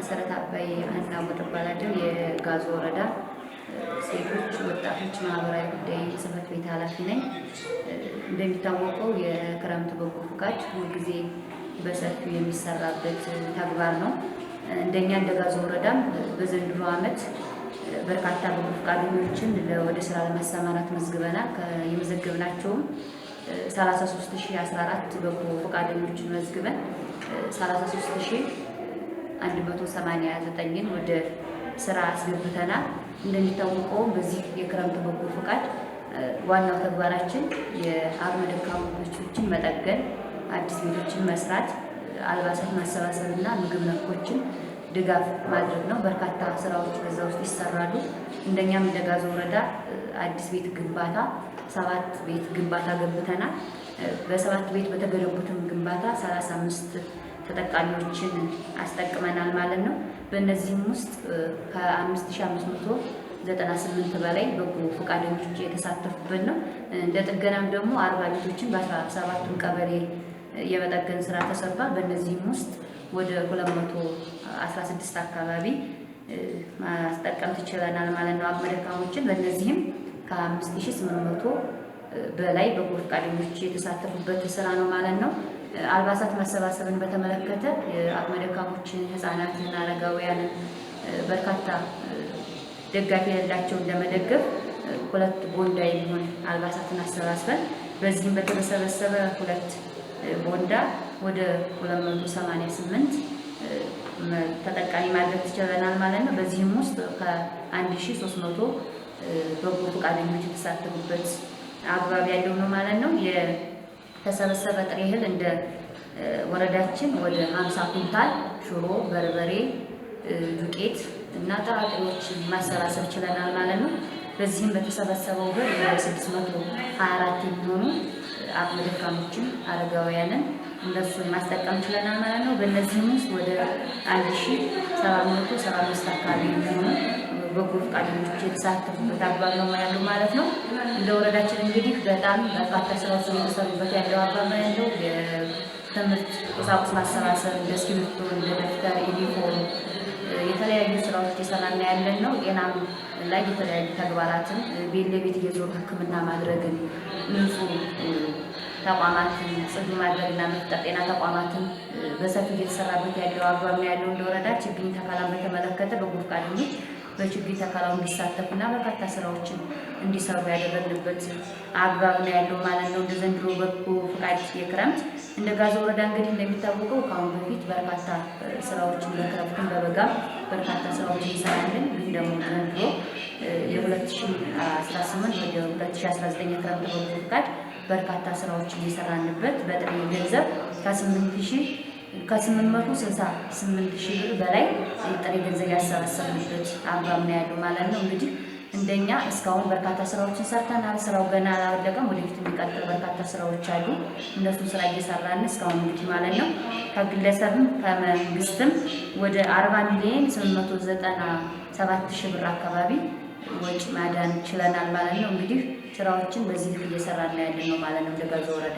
መሰረት አባይ አናውጥ እባላለሁ። የጋዞ ወረዳ ሴቶች ወጣቶች ማህበራዊ ጉዳይ ጽሕፈት ቤት ኃላፊ ነኝ። እንደሚታወቀው የክረምት በጎ ፈቃድ ሁልጊዜ በሰፊው የሚሰራበት ተግባር ነው። እንደኛ እንደ ጋዞ ወረዳም በዘንድሮ ዓመት በርካታ በጎ ፈቃደኞችን ወደ ስራ ለማሰማራት መዝግበናል። የመዘገብናቸውም 33014 በጎ ፈቃደኞችን መዝግበን 33189ን ወደ ስራ አስገብተናል። እንደሚታወቀው በዚህ የክረምት በጎ ፈቃድ ዋናው ተግባራችን የአቅመ ደካሞችን መጠገን፣ አዲስ ቤቶችን መስራት፣ አልባሳት ማሰባሰብና ምግብ ነኮችን ድጋፍ ማድረግ ነው። በርካታ ስራዎች በዛ ውስጥ ይሰራሉ። እንደኛም እንደ ጋዞ ወረዳ አዲስ ቤት ግንባታ 7 ቤት ግንባታ ገንብተናል። በ7 ቤት በተገነቡትም ግንባታ 35 ተጠቃሚዎችን አስጠቅመናል ማለት ነው። በእነዚህም ውስጥ ከ5598 በላይ በጎ ፈቃደኞች የተሳተፉበት ነው። እንደ ጥገናም ደግሞ 40 ቤቶችን በ17ቱም ቀበሌ የመጠገን ስራ ተሰርቷል። በእነዚህም ውስጥ ወደ 216 አካባቢ ማስጠቀም ትችለናል ማለት ነው አቅመ ደካሞችን። በእነዚህም ከ5800 በላይ በጎ ፈቃደኞች የተሳተፉበት ስራ ነው ማለት ነው። አልባሳት ማሰባሰብን በተመለከተ አቅመ ደካሞችን፣ ህፃናትን፣ አረጋውያንን በርካታ ደጋፊ ያላቸውን ለመደገፍ 2 ቦንዳ የሚሆን አልባሳትን አሰባስበን በዚህም በተሰበሰበ 2 ቦንዳ ወደ 288 ተጠቃሚ ማድረግ ትችለናል ማለት ነው። በዚህም ውስጥ ከ1300 በጎ ፈቃደኞች የተሳተፉበት አግባብ ያለው ነው ማለት ነው። የተሰበሰበ ጥሬ እህል እንደ ወረዳችን ወደ 50 ኩንታል ሽሮ፣ በርበሬ፣ ዱቄት እና ጥራጥሬዎችን ማሰባሰብ ችለናል ማለት ነው። በዚህም በተሰበሰበው ብር 624 የሚሆኑ አቅመ ደካሞችን፣ አረጋውያንን እነሱን ማስጠቀም ችለናል ማለት ነው። በእነዚህም ውስጥ ወደ 1775 አካባቢ የሚሆኑ በጎ ፈቃደኞች የተሳተፉበት አግባብ ነው ያለው ማለት ነው። እንደ ወረዳችን እንግዲህ በጣም በርካታ ስራዎች እየተሰሩበት ያለው አግባብ ነው ያለው። የትምህርት ቁሳቁስ ማሰባሰብ እንደ እስክሪብቶ፣ እንደ ደብተር፣ ዩኒፎርም የተለያዩ ስራዎች እየሰራን ያለን ነው። ጤናም ላይ የተለያዩ ተግባራትን ቤት ለቤት እየዞሩ ሕክምና ማድረግን፣ ንጹህ ተቋማትን ጽዱ ማድረግና መፍጠር፣ ጤና ተቋማትን በሰፊው እየተሰራበት ያለው አግባብ ነው ያለው። እንደ ወረዳ ችግኝ ተከላን በተመለከተ በጎ ፈቃደኞች በችግኝ ተከላው እንዲሳተፉና በርካታ ስራዎችን እንዲሰሩ ያደረግንበት አግባብ ነው ያለው ማለት ነው። እንደ ዘንድሮ በጎ ፈቃድ የክረምት እንደ ጋዞ ወረዳ እንግዲህ እንደሚታወቀው ከአሁን በፊት በርካታ ስራዎችን በክረምትም በበጋም በርካታ ስራዎችን እንሰራለን። ግን ደግሞ ዘንድሮ የ2018 ወደ 2019 የክረምት በጎ ፈቃድ በርካታ ስራዎችን የሰራንበት በጥሬ ገንዘብ ከ868,000 ብር በላይ ጥሬ ገንዘብ ያሰባሰብንበት አግባብ ነው ያለው ማለት ነው። እንግዲህ እንደኛ እስካሁን በርካታ ስራዎችን ሰርተናል። ስራው ገና አላለቀም። ወደፊት የሚቀጥል በርካታ ስራዎች አሉ። እነሱን ስራ እየሰራን እስካሁን እንግዲህ ማለት ነው ከግለሰብም ከመንግስትም ወደ 40,897,000 ብር አካባቢ ወጪ ማዳን ችለናል ማለት ነው። እንግዲህ ስራዎችን በዚህ ልክ እየሰራን ያለን ነው ማለት ነው እንደ ጋዞ ወረዳ።